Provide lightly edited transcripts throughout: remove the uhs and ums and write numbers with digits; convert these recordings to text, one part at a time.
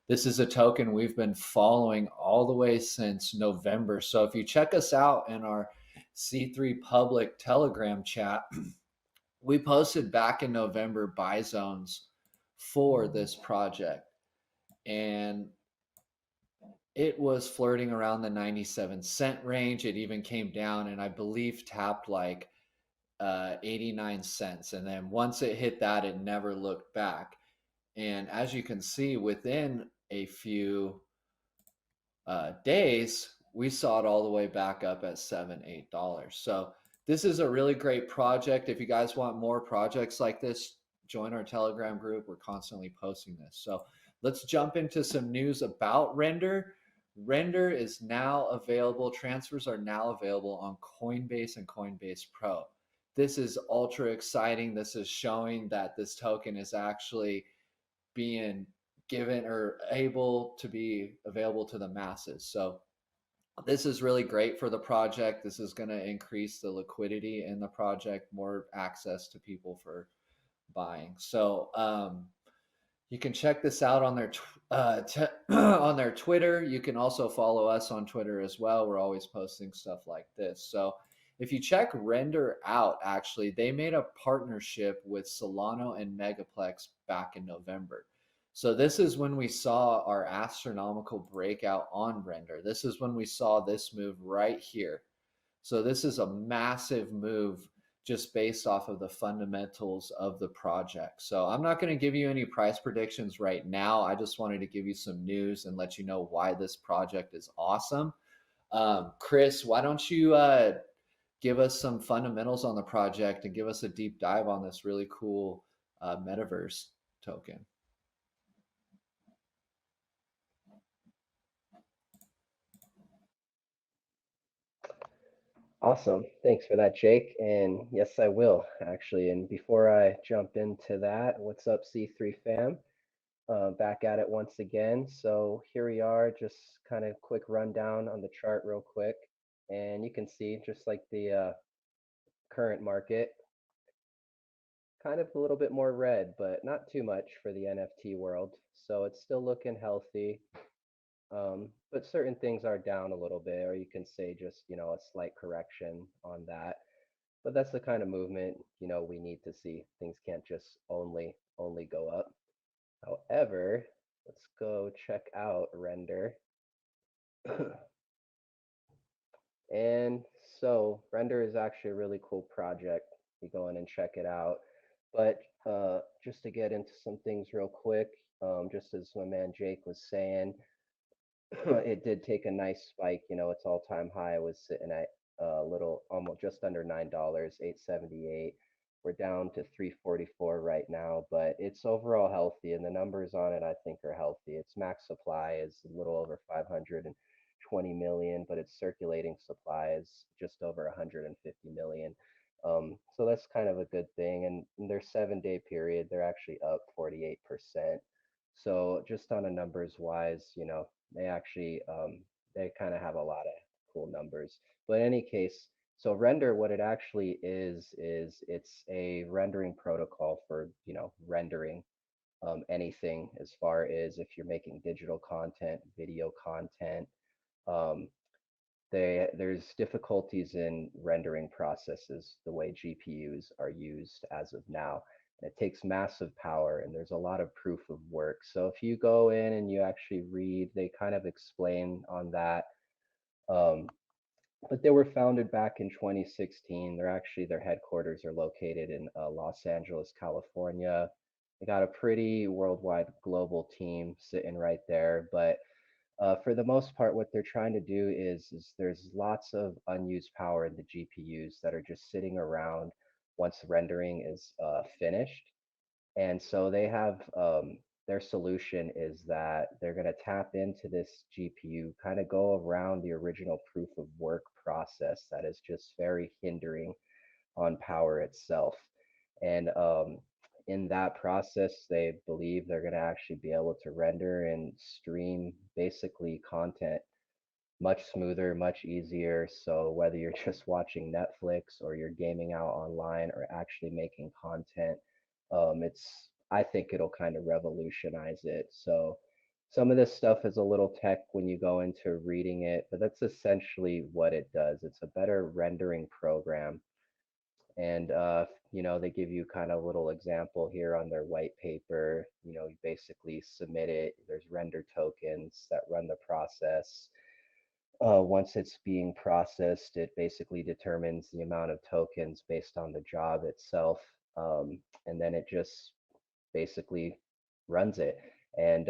This is a token we've been following all the way since November. So if you check us out in our C3 public Telegram chat, we posted back in November buy zones for this project. And it was flirting around the 97-cent range. It even came down and I believe tapped like 89 cents. And then once it hit that, it never looked back. And as you can see, within a few days, we saw it all the way back up at $7, $8. So this is a really great project. If you guys want more projects like this, join our Telegram group. We're constantly posting this. So let's jump into some news about Render. Render is now available. Transfers are now available on Coinbase and Coinbase Pro. This is ultra exciting. This is showing that this token is actually being given or able to be available to the masses. So this is really great for the project. This is going to increase the liquidity in the project, more access to people for buying. So you can check this out on their on their Twitter. You can also follow us on Twitter as well. We're always posting stuff like this. So if you check Render out, actually, they made a partnership with Solano and Megaplex back in November. So this is when we saw our astronomical breakout on Render. This is when we saw this move right here. So this is a massive move just based off of the fundamentals of the project. So I'm not going to give you any price predictions right now. I just wanted to give you some news and let you know why this project is awesome. Chris, why don't you give us some fundamentals on the project and give us a deep dive on this really cool metaverse token? Awesome. Thanks for that, Jake. And yes, I will actually. And before I jump into that, what's up, C3 fam? Back at it once again. So here we are, just kind of quick rundown on the chart real quick. And you can see just like the current market, kind of a little bit more red, but not too much for the NFT world. So it's still looking healthy. But certain things are down a little bit, or you can say just, a slight correction on that. But that's the kind of movement, we need to see. Things can't just only go up. However, let's go check out Render. And so Render is actually a really cool project. You go in and check it out. But just to get into some things real quick, just as my man Jake was saying, it did take a nice spike. Its all-time high was sitting at a little, almost just under $9, 878. We're down to 344 right now, but it's overall healthy, and the numbers on it I think are healthy. Its max supply is a little over 520 million, but its circulating supply is just over 150 million. So that's kind of a good thing. And in their 7-day period, they're actually up 48%. So just on a numbers wise, they actually they kind of have a lot of cool numbers. But in any case, so Render, what it actually is it's a rendering protocol for rendering anything, as far as if you're making digital content, video content. Um, there's difficulties in rendering processes the way GPUs are used as of now. It takes massive power, and there's a lot of proof of work. So if you go in and you actually read, they kind of explain on that. Um, but they were founded back in 2016. Their headquarters are located in Los Angeles, California. They got a pretty worldwide global team sitting right there, but for the most part, what they're trying to do is there's lots of unused power in the GPUs that are just sitting around once rendering is finished. And so they have their solution is that they're going to tap into this GPU, kind of go around the original proof of work process that is just very hindering on power itself. And in that process, they believe they're going to actually be able to render and stream basically content much smoother, much easier. So whether you're just watching Netflix or you're gaming out online or actually making content, I think it'll kind of revolutionize it. So some of this stuff is a little tech when you go into reading it, but that's essentially what it does. It's a better rendering program. And they give you kind of a little example here on their white paper. You basically submit it. There's render tokens that run the process. Once it's being processed, it basically determines the amount of tokens based on the job itself. And then it just basically runs it. And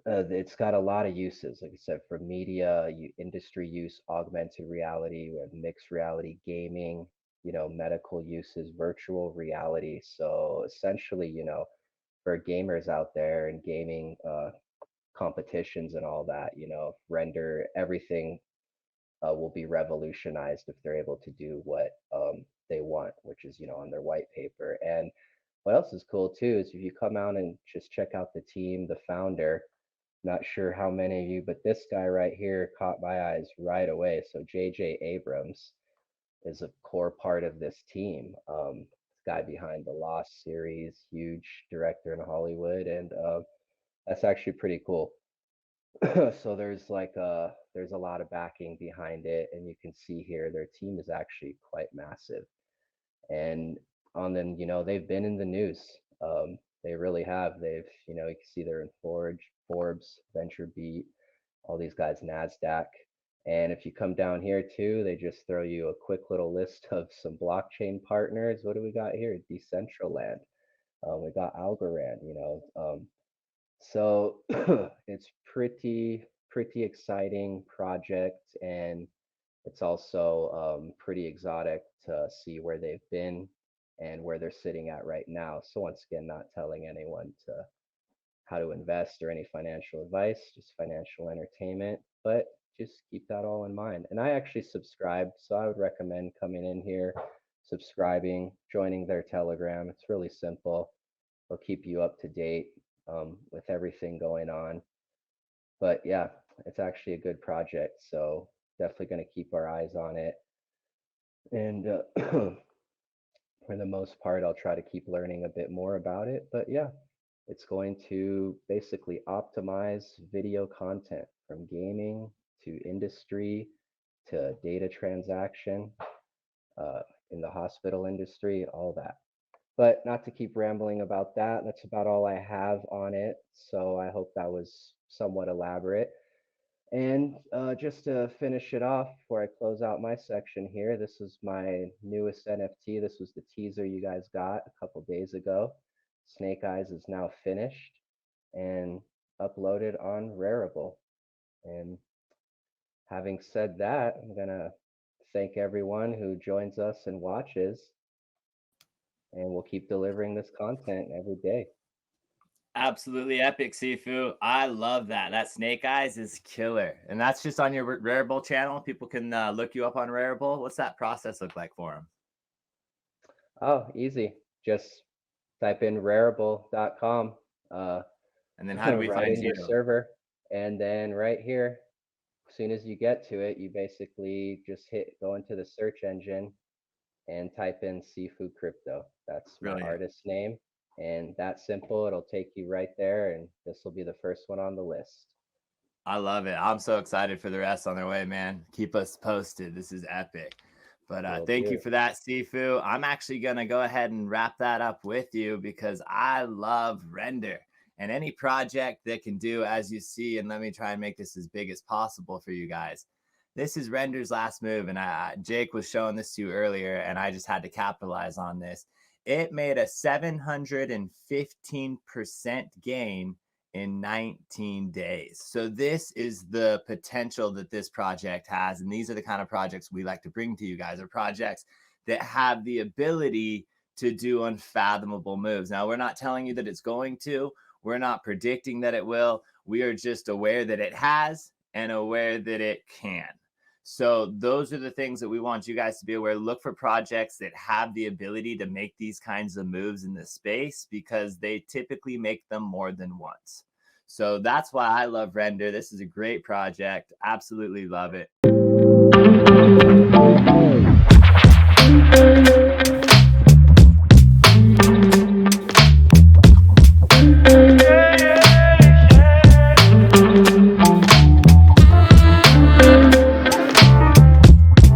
it's got a lot of uses, like I said, for media, industry use, augmented reality, we have mixed reality, gaming, medical uses, virtual reality. So essentially, for gamers out there and gaming competitions and all that, render everything will be revolutionized if they're able to do what they want, which is, on their white paper. And what else is cool too is if you come out and just check out the team, the founder, not sure how many of you, but this guy right here caught my eyes right away. So JJ Abrams is a core part of this team. This guy behind the Lost series, huge director in Hollywood, and that's actually pretty cool. So there's a lot of backing behind it, and you can see here their team is actually quite massive. And on them, they've been in the news. They really have. You can see they're in Forbes, VentureBeat, all these guys, NASDAQ. And if you come down here too, they just throw you a quick little list of some blockchain partners. What do we got here? Decentraland. We got Algorand, so it's pretty exciting project, and it's also pretty exotic to see where they've been and where they're sitting at right now. So once again, not telling anyone to how to invest or any financial advice, just financial entertainment, but just keep that all in mind. And I actually subscribed, so I would recommend coming in here, subscribing, joining their Telegram. It's really simple. They'll keep you up to date with everything going on. But yeah, it's actually a good project, so definitely going to keep our eyes on it. And for the most part, I'll try to keep learning a bit more about it. But yeah, it's going to basically optimize video content from gaming to industry to data transaction in the hospital industry, all that. But not to keep rambling about that, that's about all I have on it. So I hope that was somewhat elaborate. And just to finish it off before I close out my section here, this is my newest NFT. This was the teaser you guys got a couple days ago. Snake Eyes is now finished and uploaded on Rarible. And having said that, I'm going to thank everyone who joins us and watches, and we'll keep delivering this content every day. Absolutely epic, CFu. I love that. That Snake Eyes is killer. And that's just on your Rarible channel. People can look you up on Rarible. What's that process look like for them? Oh, easy. Just type in rarible.com. And then how do we Right find in you? their server. And then right here, as soon as you get to it, you basically just go into the search engine and type in CFu Crypto. That's my artist name. And that's simple. It'll take you right there. And this will be the first one on the list. I love it. I'm so excited for the rest on their way, man. Keep us posted. This is epic. But thank you for that, CFu. I'm actually going to go ahead and wrap that up with you because I love Render and any project that can do as you see. And let me try and make this as big as possible for you guys. This is Render's last move. And Jake was showing this to you earlier, and I just had to capitalize on this. It made a 715% gain in 19 days. So this is the potential that this project has. And these are the kind of projects we like to bring to you guys, are projects that have the ability to do unfathomable moves. Now, we're not telling you that it's going to. We're not predicting that it will. We are just aware that it has and aware that it can. So those are the things that we want you guys to be aware. Look for projects that have the ability to make these kinds of moves in the space because they typically make them more than once. So that's why I love Render. This is a great project. Absolutely love it.